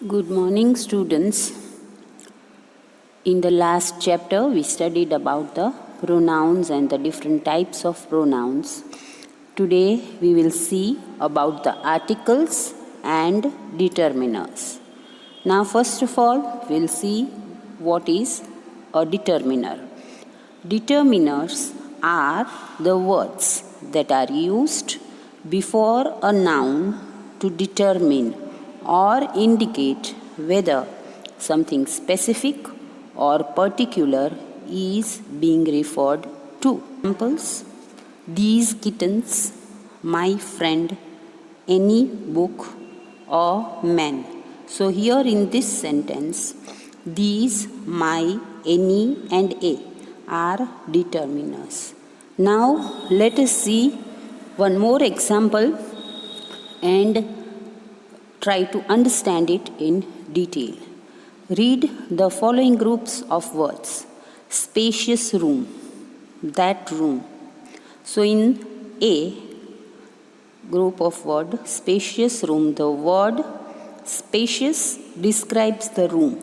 Good morning, students. In the last chapter, we studied about the pronouns and the different types of pronouns. Today, we will see about the articles and determiners. Now, first of all, we'll see what is a determiner. Determiners are the words that are used before a noun to determine or indicate whether something specific or particular is being referred to. Examples: these kittens, my friend, any book, or man. So here in this sentence, these, my, any, and a are determiners. Now let us see one more example and try to understand it in detail. Read the following groups of words: spacious room, that room. So in A group of word, spacious room, the word spacious describes the room.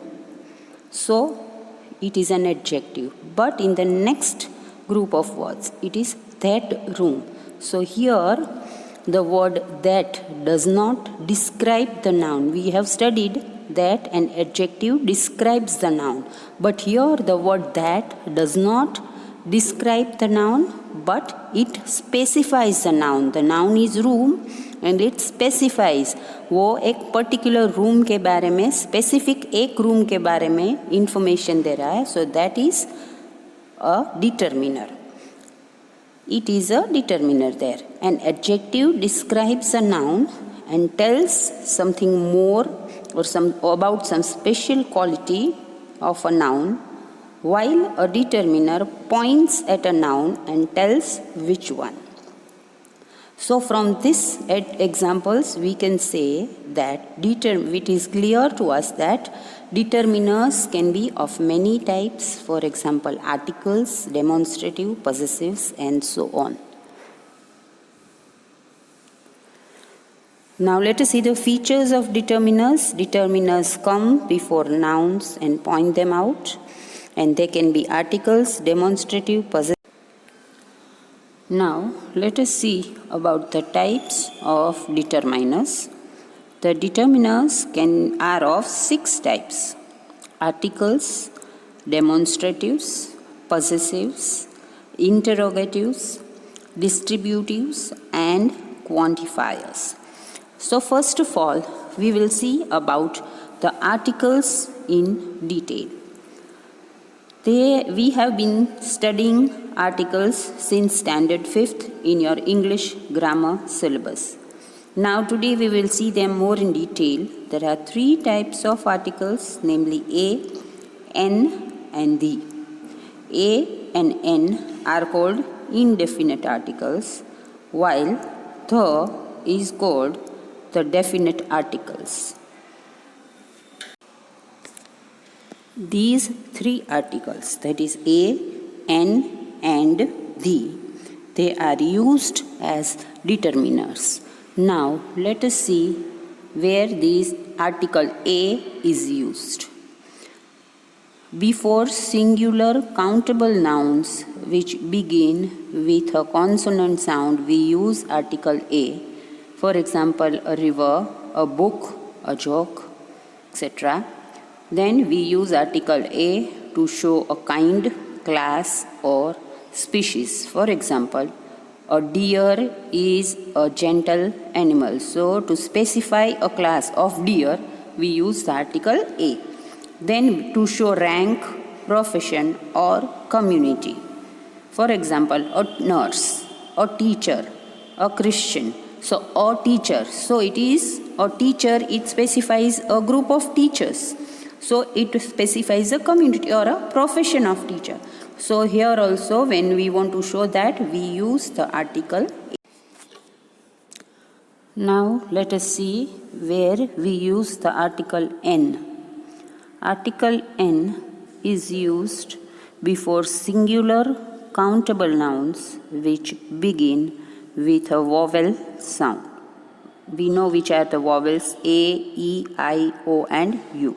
So it is an adjective. But in the next group of words, it is that room. So here the word that does not describe the noun. We have studied that an adjective describes the noun. But here the word that does not describe the noun, but it specifies the noun. The noun is room and it specifies. वो एक particular room के बारे में, specific एक room के बारे में information दे रहा है. So that is a determiner. It is a determiner there. An adjective describes a noun and tells something more or about some special quality of a noun, while a determiner points at a noun and tells which one. So from this examples, we can say that it is clear to us that determiners can be of many types. For example, articles, demonstrative, possessives, and so on. Now let us see the features of determiners. Determiners come before nouns and point them out, and they can be articles, demonstrative, possessive. Now let us see about the types of determiners. The determiners are of 6 types: articles, demonstratives, possessives, interrogatives, distributives, and quantifiers. So first of all, we will see about the articles in detail. We have been studying articles since standard 5th in your English grammar syllabus. Now today we will see them more in detail. There are 3 types of articles, namely a, n, and the. A and n are called indefinite articles, while the is called the definite articles. These 3 articles, that is a, n, and the, they are used as determiners. Now let us see where this article a is used. Before singular countable nouns which begin with a consonant sound, we use article a. For example, a river, a book, a joke, etc. Then we use article a to show a kind, class, or species. For example, a deer is a gentle animal. So to specify a class of deer, we use the article a. Then to show rank, profession, or community. For example, a nurse, a teacher, a Christian. So a teacher. So it is a teacher, it specifies a group of teachers. So it specifies a community or a profession of teacher. So here also, when we want to show that, we use the article a. Now let us see where we use the article n. Article n is used before singular countable nouns which begin with a vowel sound. we know which are the vowels A, E, I, O and U.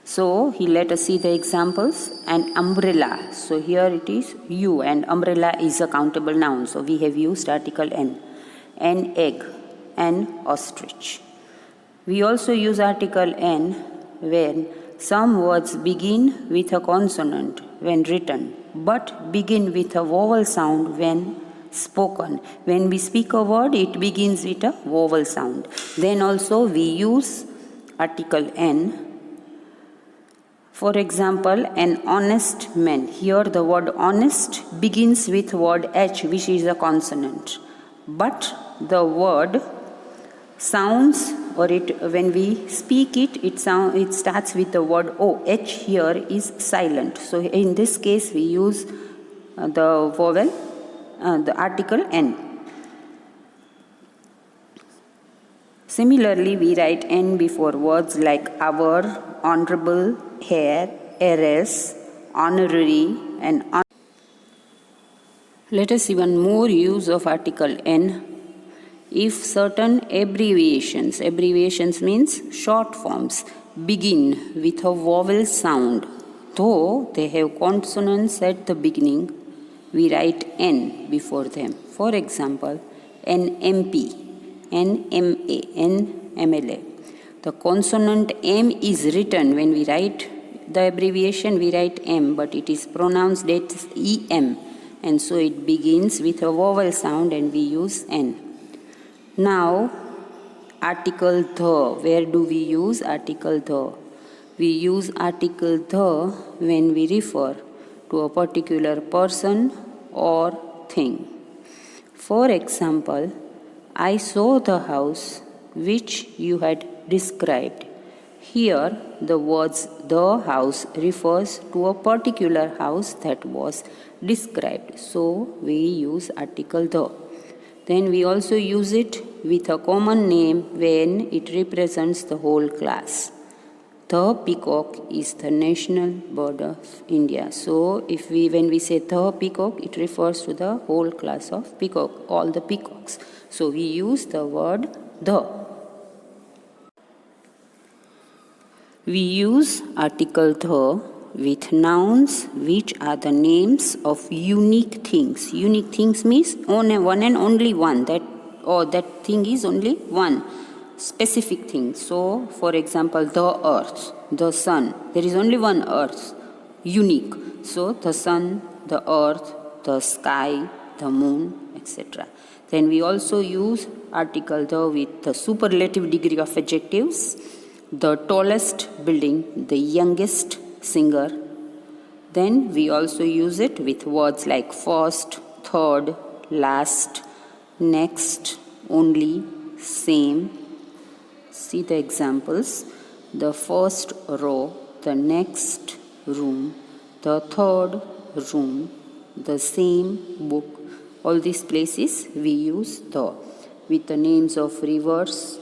So let us see the examples. An umbrella. So here it is U and umbrella is a countable noun. So we have used article N. An egg, an ostrich. We also use article N when some words begin with a consonant when written, but begin with a vowel sound when spoken. When we speak a word, it begins with a vowel sound. Then also we use article N. For example, an honest man. Here the word honest begins with word H, which is a consonant. But the word sounds, or when we speak it starts with the word O. H here is silent. So in this case we use the vowel, the article N. Similarly, we write N before words like our, honorable, hair, heiress, honorary, and Let us see one more use of article N. If certain abbreviations means short forms, begin with a vowel sound, though they have consonants at the beginning, we write N before them. For example, an MP, an MA, an MLA. The consonant M is written when we write the abbreviation, we write M, but it is pronounced as EM, and so it begins with a vowel sound and we use N. Now, article the. Where do we use article the? We use article the when we refer to a particular person or thing. For example, I saw the house which you had described. Here, the words the house refers to a particular house that was described. So, we use article the. Then we also use it with a common name when it represents the whole class. The peacock is the national bird of India. So when we say the peacock, it refers to the whole class of peacock, all the peacocks. So we use the word the. We use article the with nouns which are the names of unique things. Unique things means one and only one, that thing is only one specific thing. So, for example, the earth, the sun. There is only one earth, unique. So, the sun, the earth, the sky, the moon, etc. Then we also use article the with the superlative degree of adjectives. The tallest building, the youngest singer. Then we also use it with words like first, third, last, next, only, same. See the examples. The first row, the next room, the third room, the same book. All these places we use the with the names of rivers,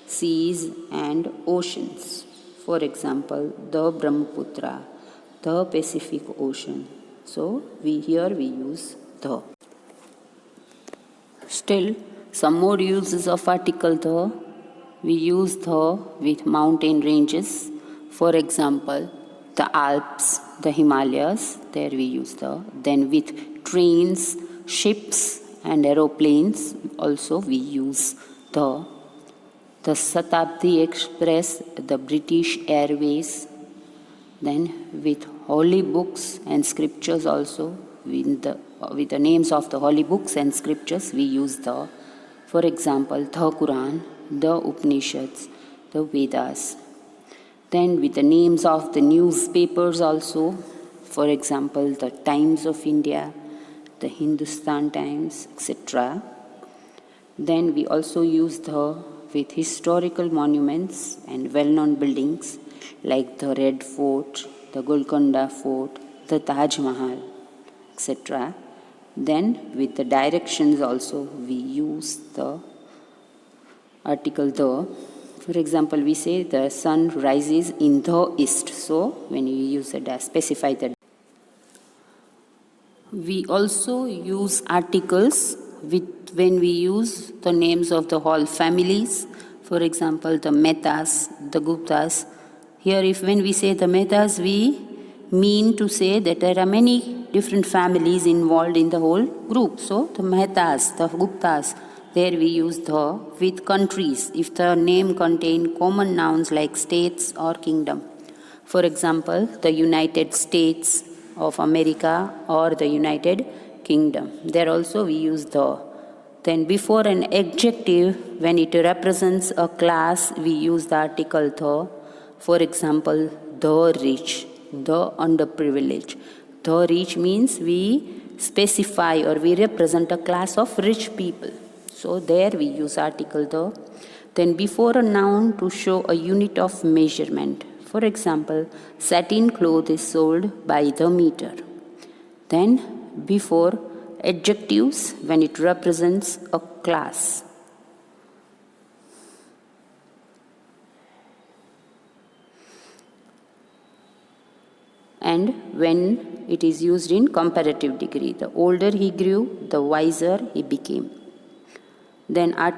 seas and oceans. For example, the Brahmaputra, the Pacific Ocean. So here we use the. Still, some more uses of article the. We use the with mountain ranges. For example, the Alps, the Himalayas, there we use the. Then with trains, ships and aeroplanes, also we use the. The Shatabdi Express, the British Airways. Then with holy books and scriptures also, with the names of the holy books and scriptures, we use the. For example, the Quran, the Upanishads, the Vedas. Then with the names of the newspapers also, for example, the Times of India, the Hindustan Times, etc. Then we also use the with historical monuments and well-known buildings like the Red Fort, the Golconda Fort, the Taj Mahal, etc. Then with the directions also we use the article the. For example, we say the sun rises in the east. So when you use the specify the. We also use articles when we use the names of the whole families, for example, the Mehtas, the Guptas. Here, if when we say the Mehtas, we mean to say that there are many different families involved in the whole group. So, the Mehtas, the Guptas, there we use the with countries if the name contain common nouns like states or kingdom. For example, the United States of America or the United Kingdom. There also we use the. Then before an adjective, when it represents a class, we use the article the. For example, the rich, the underprivileged. The rich means we specify or we represent a class of rich people. So there we use article the. Then before a noun to show a unit of measurement. For example, satin cloth is sold by the meter. Then before adjectives when it represents a class. And when it is used in comparative degree, the older he grew, the wiser he became. Then article